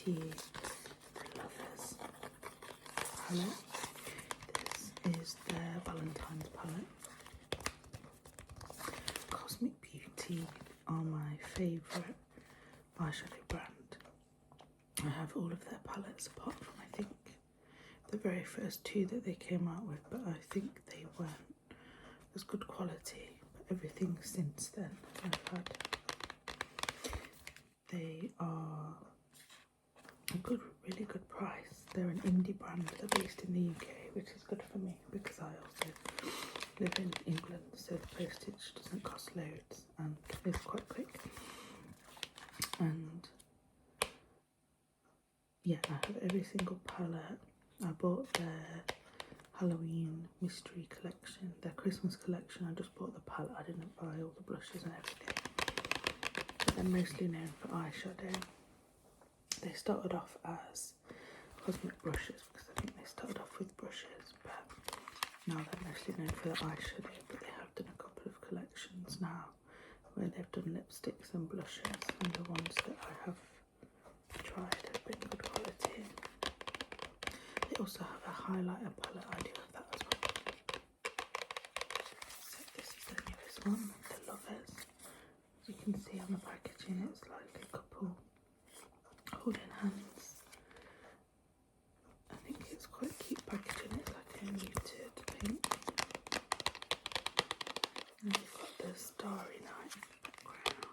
Beauty Lovers palette. This is their Valentine's palette. Cosmic Beauty are my favourite eyeshadow brand. I have all of their palettes apart from, I think, the very first two that they came out with, but I think they weren't as good quality. But everything since then I've had. They are a good, really good price. They're an indie brand. They're based in the UK, which is good for me because I also live in England, so the postage doesn't cost loads and is quite quick. And yeah, I have every single palette. I bought their Halloween mystery collection, their Christmas collection. I just bought the palette. I didn't buy all the blushes and everything. But they're mostly known for eyeshadow. They started off as cosmic brushes because I think they started off with brushes, but now they're mostly known for the eyeshadow. But they have done a couple of collections now where they've done lipsticks and blushes, and the ones that I have tried have been good quality. They also have a highlighter palette. I do have that as well. So this is the newest one, the Lovers. As you can see on the packaging, it's like a couple holding hands. I think it's quite cute packaging. It's like a muted pink. And you've got the Starry Night background.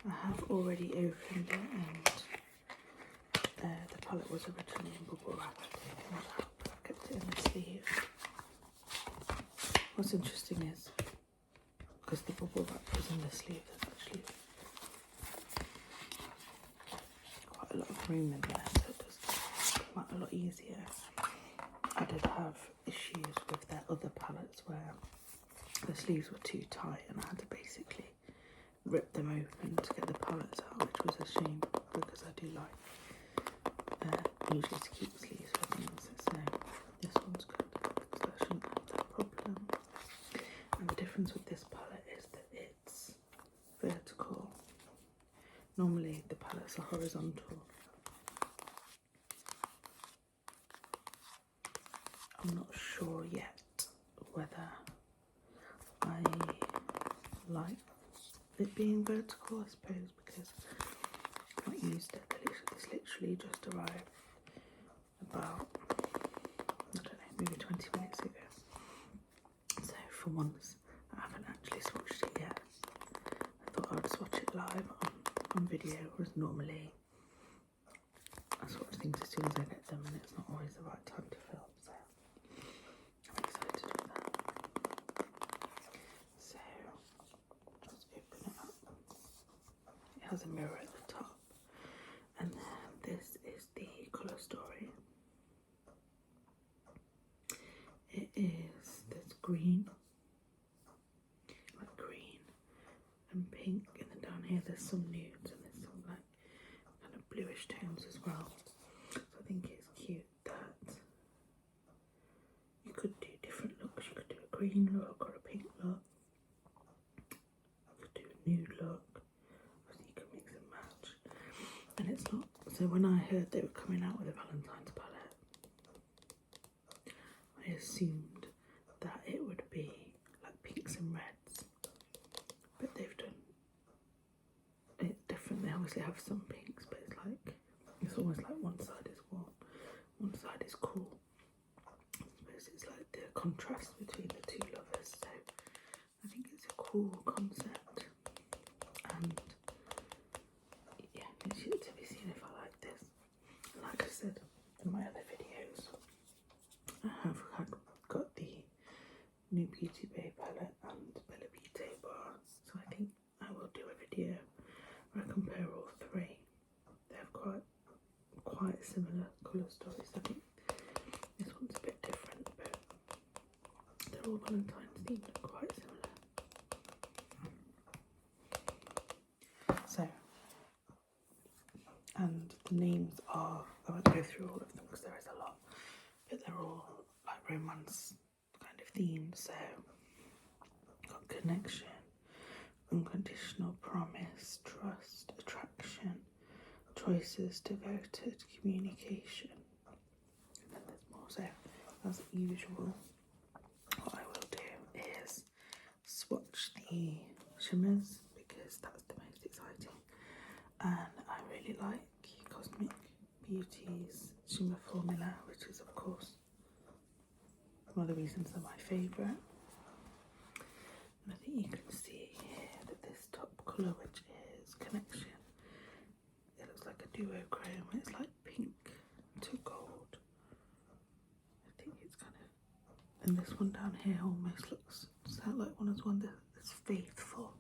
I have already opened it, and the palette was originally in bubble wrap. I've kept it in the sleeve. What's interesting is, because the bubble wrap was in the sleeve, there's actually quite a lot of room in there, so it does come out a lot easier. I did have issues with their other palettes where the sleeves were too tight and I had to basically rip them open to get the palettes out, which was a shame because I do like usually to keep sleeves for things. So this one's good because I shouldn't have that problem. And the difference with this palette is that it's vertical. Normally the palettes are horizontal. I'm not sure yet whether I like it being vertical, I suppose, because I've not used it. It's literally just arrived about, I don't know, maybe 20 minutes ago. So for once, I haven't actually swatched it yet. I thought I'd swatch it live on video, whereas normally I swatch things as soon as I get them and it's not always the right time to film, so I'm excited with that. So let's open it up. It has a mirror at the top, and then this is the colour story. It is, there's green, like green and pink, and then down here there's some nudes and there's some like kind of bluish tones as well. So I think it's cute that you could do different looks. You could do a green look or a pink look. You could do a nude look. So you can mix and match. And it's not, so when I heard they were coming out with a Valentine's palette, I assumed that it would be like pinks and reds, but they've done it different. They obviously have some pinks, but it's like, it's almost like one side is warm, one side is cool. I suppose it's like the contrast between the two lovers, so I think it's a cool concept, and yeah, it's yet to be seen if I like this. Like I said in my other videos, I have got the new Beauty Bay palette and Bella Beauty bar, so I think I will do a video where I compare all three. They have quite similar colour stories. I think this one's a bit different, but they're all Valentine's themed and quite similar. So, and the names are, I won't go through all of them because there is a lot, but they're all like romance kind of themed. So, got Connection, unconditional promise, trust, attraction, choices, devoted, communication. And then there's more. So, as usual, what I will do is swatch the shimmers because that's the most exciting. And I really like Cosmic Beauty's shimmer formula, which is of course one of the reasons they're my favourite. And I think you can see here that this top colour, which is Connection, it looks like a duochrome. It's like pink to gold. I think it's kind of, and this one down here almost looks like one of the ones that's Faithful.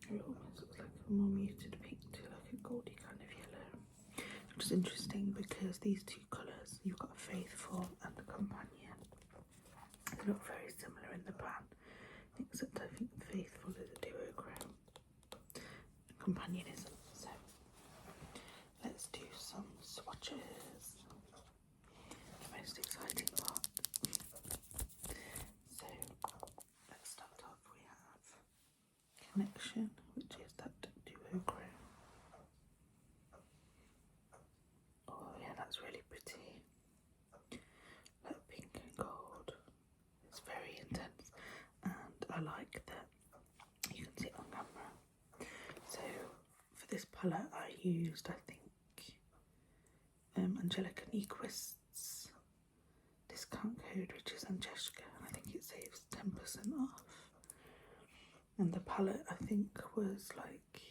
It almost looks like a more muted pink to like a goldy kind of yellow. Which is interesting because these two colours, you've got Faithful and the Companion. They look very similar in the pan, except I think Faithful is a duochrome and Companion isn't. So let's do some swatches. The most exciting part. So let's start off. We have Connection, which is that duochrome. Oh yeah, that's really pretty. Like pink and gold. It's very intense, and I like that you can see it on camera. So for this palette I used, I think, Angelica Nyquist's discount code, which is Angeshka, and I think it saves 10% off. And the palette I think was like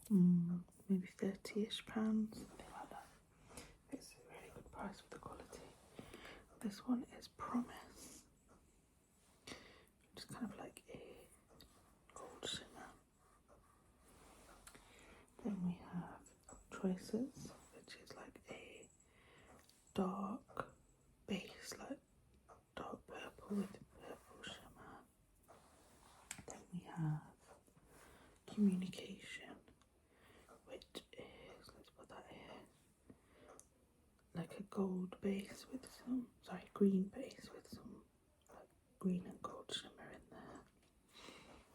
maybe £30ish, something like that. It's a really good price for the quality. This one is Promise, which is kind of like a gold shimmer. Then we have Choices, which is like a dark base, like dark purple with purple shimmer. Then we have Communication, which is, let's put that here, like a gold base with some, green base with some like green and gold shimmer in there.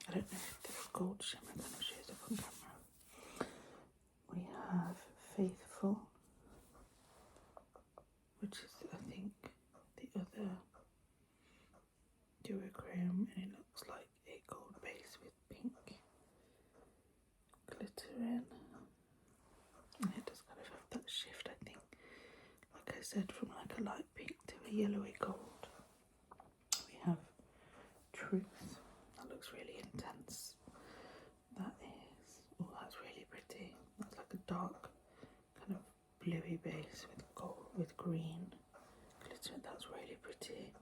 I don't know if the gold shimmer kind of shows up on camera. We have Faithful, which is I think the other duochrome, and it looks like a gold base with pink glitter in. And it does kind of have that shift, I think, like I said, from like a light pink to a yellowy gold. We have Truth, that looks really intense. That is, oh, that's really pretty. That's like a dark kind of bluey base with gold, with green glitter. That's really pretty.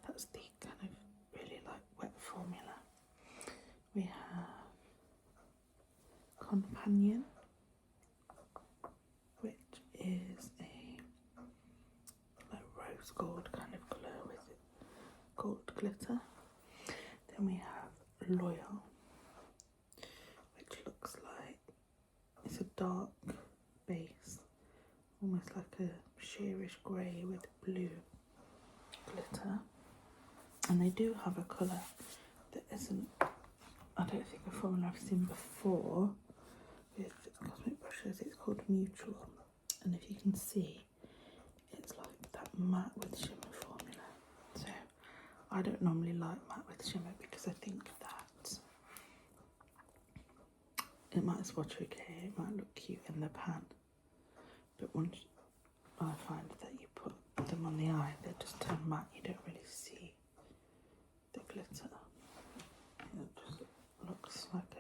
That's the kind of really like wet formula. We have Companion, which is a like rose gold kind of colour with gold glitter. Then we have Loyal, which looks like it's a dark base, almost like a sheerish grey with blue glitter. And they do have a colour that isn't, I don't think, a formula I've seen before with Cosmic brushes. It's called Mutual, and if you can see, it's like that matte with shimmer formula. So I don't normally like matte with shimmer because I think that it might swatch okay, it might look cute in the pan, but once I find that you put them on the eye, they just turn matte. You don't really see the glitter. It just looks like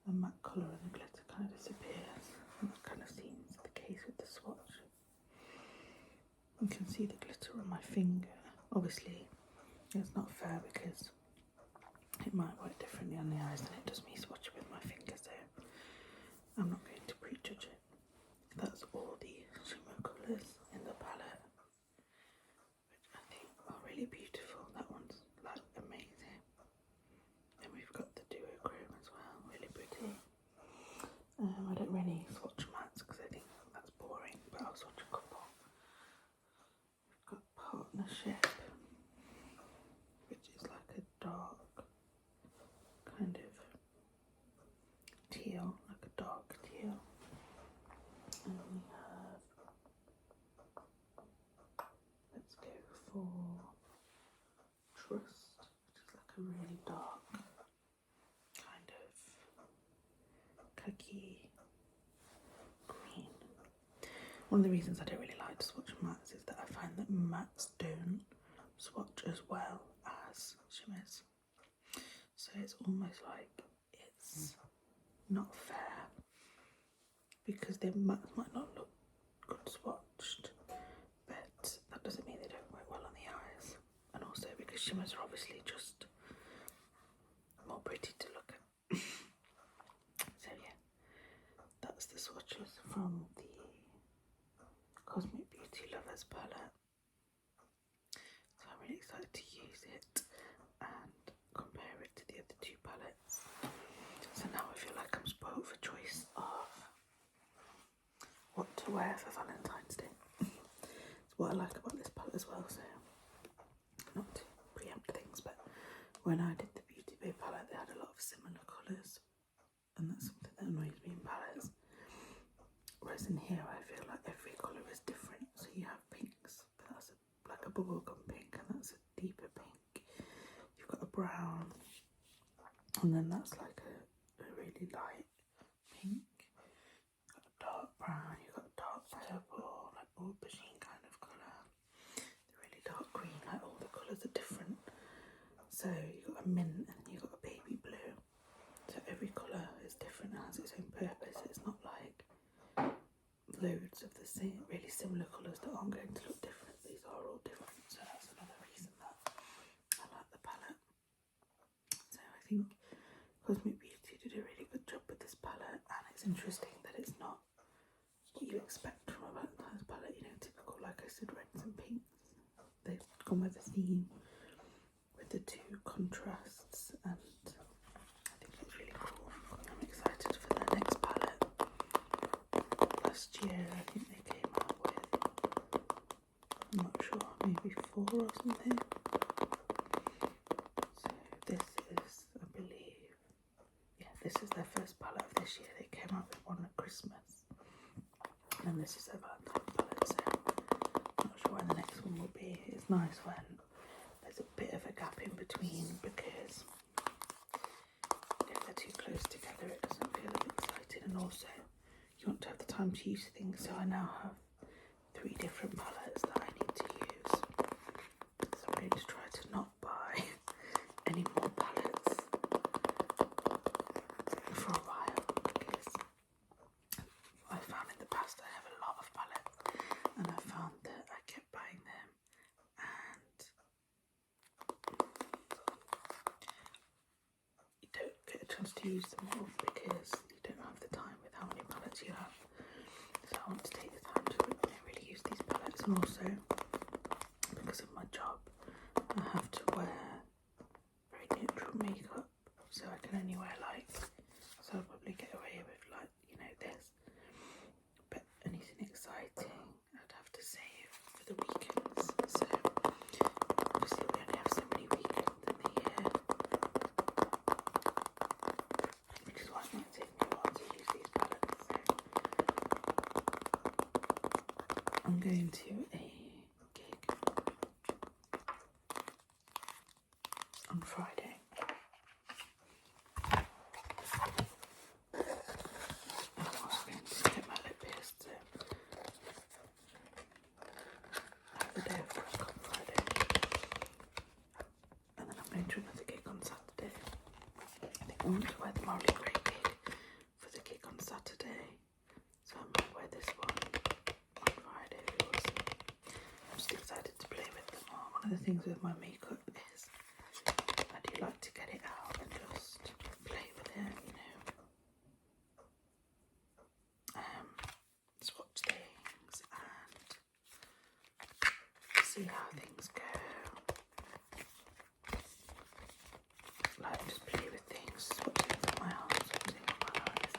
a matte colour, and the glitter kind of disappears. And that kind of seems the case with the swatch. You can see the glitter on my finger. Obviously, it's not fair because it might work differently on the eyes than it does me swatching with my finger, so I'm not going to prejudge it. That's all the shimmer colours in the palette, which I think are really beautiful. That one's like amazing. And we've got the duochrome as well, really pretty. I don't really swatch mattes because I think that's boring, but I'll swatch a couple. We've got Partnership, which is like a dark Rust, which is like a really dark kind of khaki green. One of the reasons I don't really like to swatch mattes is that I find that mattes don't swatch as well as shimmers. So it's almost like it's not fair, because the mattes might not look good swatched, but that doesn't mean they don't work well on the eyes. And also because shimmers are obviously just more pretty to look at. So yeah, that's the swatches from the Cosmic Beauty Lovers palette. So I'm really excited to use it and compare it to the other two palettes. So now I feel like I'm spoiled for choice of what to wear for Valentine's Day. It's what I like about this palette as well, so not to preempt things, but when I did the Beauty Bay palette they had a lot of similar colours, and that's something that annoys me in palettes. Whereas in here I feel like every colour is different. So you have pinks, but that's like a bubblegum pink, and that's a deeper pink. You've got a brown, and then that's like a really light pink. You've got a dark brown, you've got a dark purple, like aubergine kind of colour. The really dark green, like all the colours are different. So you've got a mint and then you've got a baby blue. So every colour is different and has its own purpose. It's not like loads of the same, really similar colours that aren't going to look different. These are all different, so that's another reason that I like the palette. So I think Cosmic Beauty did a really good job with this palette, and it's interesting that it's not what you expect from a Valentine's palette, you know, typical, like I said, reds and pinks. They've gone with the theme, with the two contrasts, and I think it's really cool. I'm excited for their next palette. Last year I think they came out with, I'm not sure, maybe 4 or something. So this is, I believe, yeah, this is their first palette of this year. They came out with one at Christmas, and this is their Valentine's palette, so I'm not sure when the next one will be. It's nice when there's a bit of a gap in between, because if they're too close together it doesn't feel as exciting, and also you want to have the time to use things. So I now have 3 different palettes that I need to use. So I'm going to try to not buy any more palettes for a while, because I found in the past I have a lot of palettes, and I found that I kept buying them and you don't get a chance to use them all because you don't have the time with how many palettes you have. So I want to take the time to really use these palettes, and also because of my job I have to wear very neutral makeup, so I can only wear like, so I'll probably get away with like, you know, this, but anything exciting I'd have to save for the weekends. So obviously we only have so many weekends in the year, which is why it might take me a while to use these palettes. So I'm going to a gig on Friday. And I'm also going to get my lip pierced, so I have the day of work on Friday. And then I'm going to another gig on Saturday. I think I want to wear the Morley Grey gig for the gig on Saturday, so I might wear this one on Friday. I'm just excited to play with them all. One of the things with my makeup is I do like to get it out and just play with it, you know. Swatch things and see how things go. Like, just play with things, swatch things on my arms, swatch things on my eyes.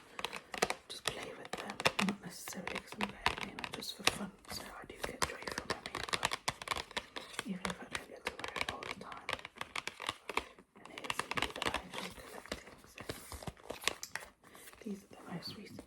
Just play with them, not necessarily because I'm playing, just for fun. So I do get joy from my makeup, even if I don't get to wear it all the time. And it is something that I enjoy collecting. So these are the most recent